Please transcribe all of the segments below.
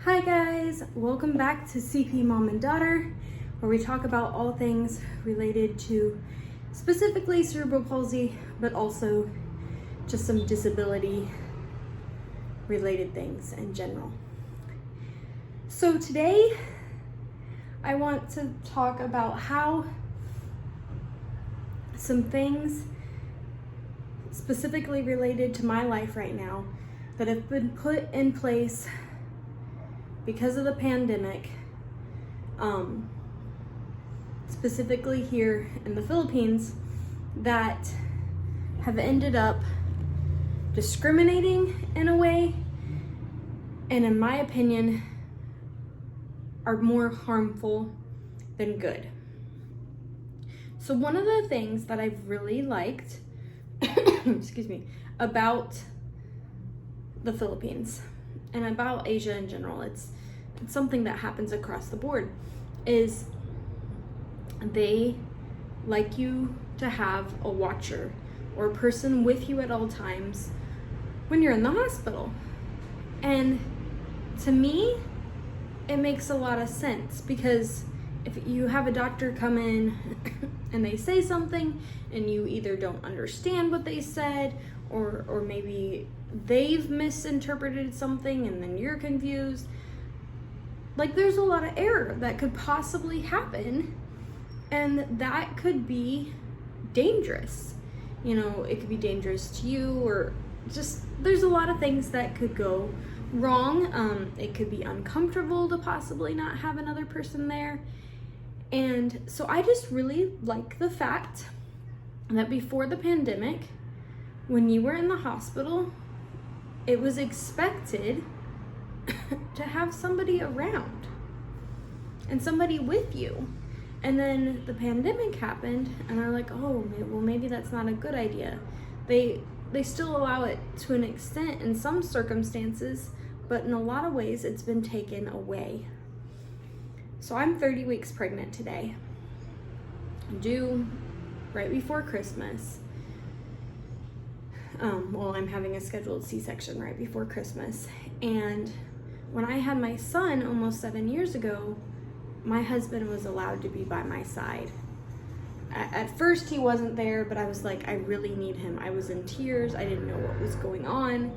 Hi guys, welcome back to CP Mom and Daughter, where we talk about all things related to specifically cerebral palsy, but also just some disability related things in general. So today I want to talk about how some things specifically related to my life right now that have been put in place because of the pandemic, specifically here in the Philippines, that have ended up discriminating in a way, and in my opinion, are more harmful than good. So one of the things that I've really liked, excuse me, about the Philippines and about Asia in general, it's something that happens across the board, is they like you to have a watcher or a person with you at all times when you're in the hospital. And to me, it makes a lot of sense, because if you have a doctor come in and they say something and you either don't understand what they said, or maybe they've misinterpreted something and then you're confused, like there's a lot of error that could possibly happen, and that could be dangerous. You know, it could be dangerous to you, or just there's a lot of things that could go wrong. It could be uncomfortable to possibly not have another person there. And so I just really like the fact that before the pandemic, when you were in the hospital, it was expected to have somebody around and somebody with you. And then the pandemic happened and they're like, oh, well, maybe that's not a good idea. They still allow it to an extent in some circumstances, but in a lot of ways it's been taken away. So I'm 30 weeks pregnant today, due right before Christmas. Well, I'm having a scheduled C-section right before Christmas. And when I had my son almost 7 years ago, my husband was allowed to be by my side. At first he wasn't there, but I was like, I really need him. I was in tears. I didn't know what was going on.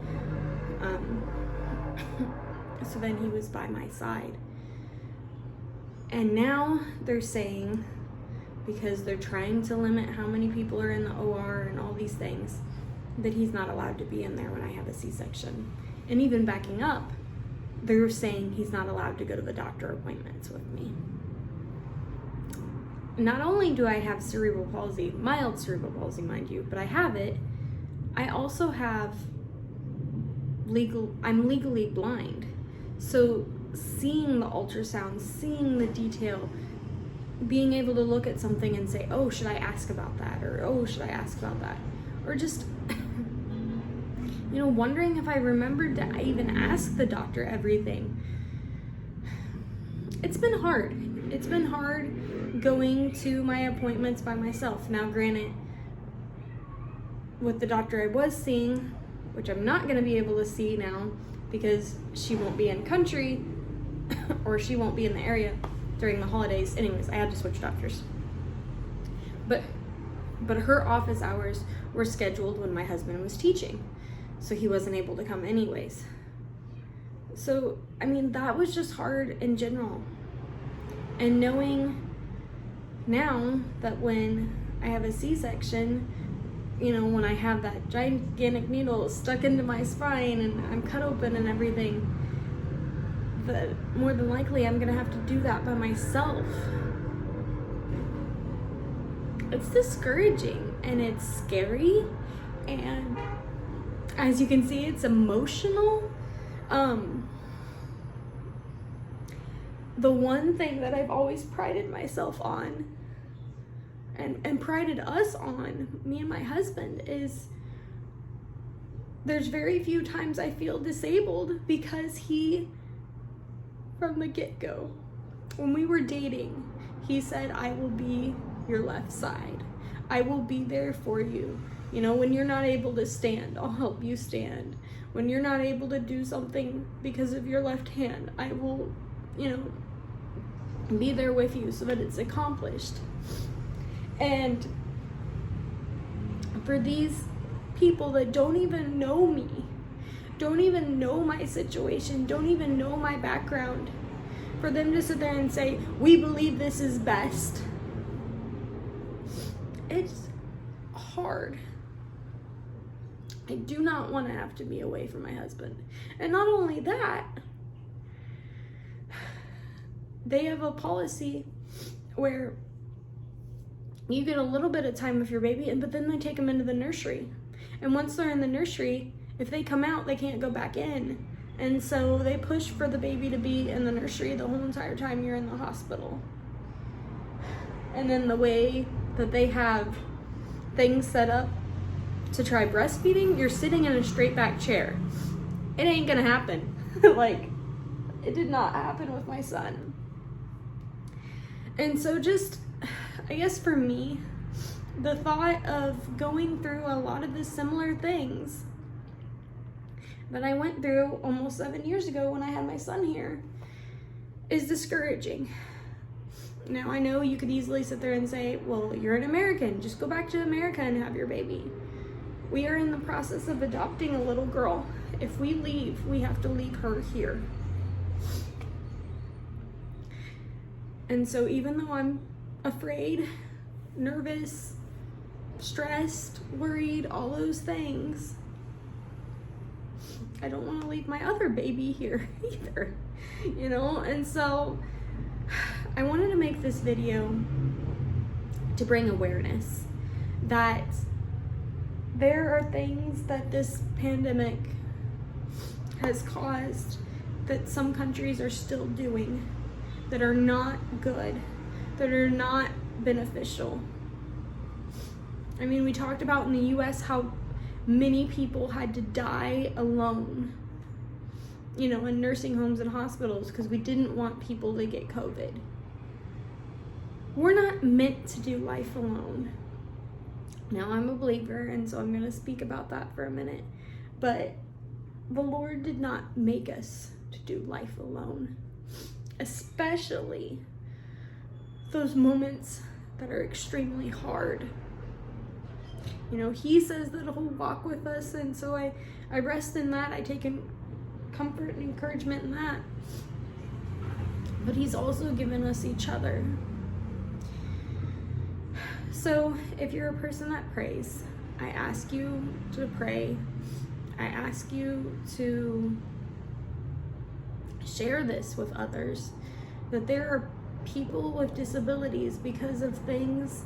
So then he was by my side. And now they're saying, because they're trying to limit how many people are in the OR and all these things, that he's not allowed to be in there when I have a C-section. And even backing up, they're saying he's not allowed to go to the doctor appointments with me. Not only do I have cerebral palsy, mild cerebral palsy, mind you, but I have it, I also have I'm legally blind. So seeing the ultrasound, seeing the detail, being able to look at something and say, oh, should I ask about that? Or, oh, should I ask about that? Or just, you know, wondering if I remembered to even ask the doctor everything. It's been hard. It's been hard going to my appointments by myself. Now, granted, with the doctor I was seeing, which I'm not going to be able to see now because she won't be in country or she won't be in the area during the holidays. Anyways, I had to switch doctors. But her office hours were scheduled when my husband was teaching, so he wasn't able to come anyways. So, I mean, that was just hard in general. And knowing now that when I have a C-section, you know, when I have that gigantic needle stuck into my spine and I'm cut open and everything, that more than likely I'm gonna have to do that by myself. It's discouraging and it's scary, and as you can see, it's emotional. The one thing that I've always prided myself on and prided us on, me and my husband, is there's very few times I feel disabled, because he, from the get-go, when we were dating, he said, I will be your left side. I will be there for you. You know, when you're not able to stand, I'll help you stand. When you're not able to do something because of your left hand, I will, be there with you so that it's accomplished. And for these people that don't even know me, don't even know my situation, don't even know my background, for them to sit there and say, we believe this is best, it's hard. I do not want to have to be away from my husband. And not only that, they have a policy where you get a little bit of time with your baby, but then they take them into the nursery. And once they're in the nursery, if they come out, they can't go back in. And so they push for the baby to be in the nursery the whole entire time you're in the hospital. And then the way that they have things set up to try breastfeeding, you're sitting in a straight back chair. It ain't gonna happen. Like, it did not happen with my son. And so just, I guess for me, the thought of going through a lot of the similar things that I went through almost 7 years ago when I had my son here is discouraging. Now, I know you could easily sit there and say, well, you're an American, just go back to America and have your baby. We are in the process of adopting a little girl. If we leave, we have to leave her here. And so even though I'm afraid, nervous, stressed, worried, all those things, I don't want to leave my other baby here either, And so I wanted to make this video to bring awareness that there are things that this pandemic has caused that some countries are still doing that are not good, that are not beneficial. I mean, we talked about in the US how many people had to die alone, in nursing homes and hospitals because we didn't want people to get COVID. We're not meant to do life alone. Now, I'm a believer, and so I'm going to speak about that for a minute. But the Lord did not make us to do life alone, especially those moments that are extremely hard. He says that he'll walk with us, and so I rest in that. I take comfort and encouragement in that. But he's also given us each other. So if you're a person that prays, I ask you to pray. I ask you to share this with others, that there are people with disabilities because of things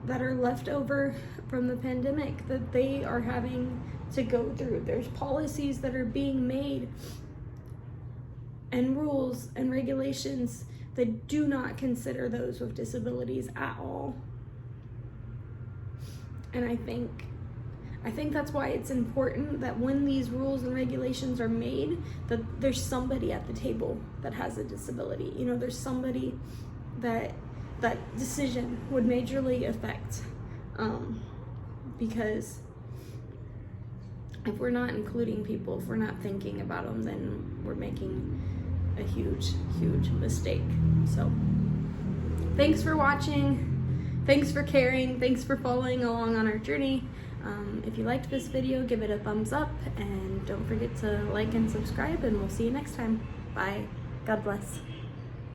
that are left over from the pandemic that they are having to go through. There's policies that are being made and rules and regulations that do not consider those with disabilities at all. And I think that's why it's important that when these rules and regulations are made, that there's somebody at the table that has a disability. There's somebody that decision would majorly affect. Because if we're not including people, if we're not thinking about them, then we're making a huge, huge mistake. So thanks for watching. Thanks for caring. Thanks for following along on our journey. If you liked this video, give it a thumbs up, and don't forget to like and subscribe, and we'll see you next time. Bye. God bless.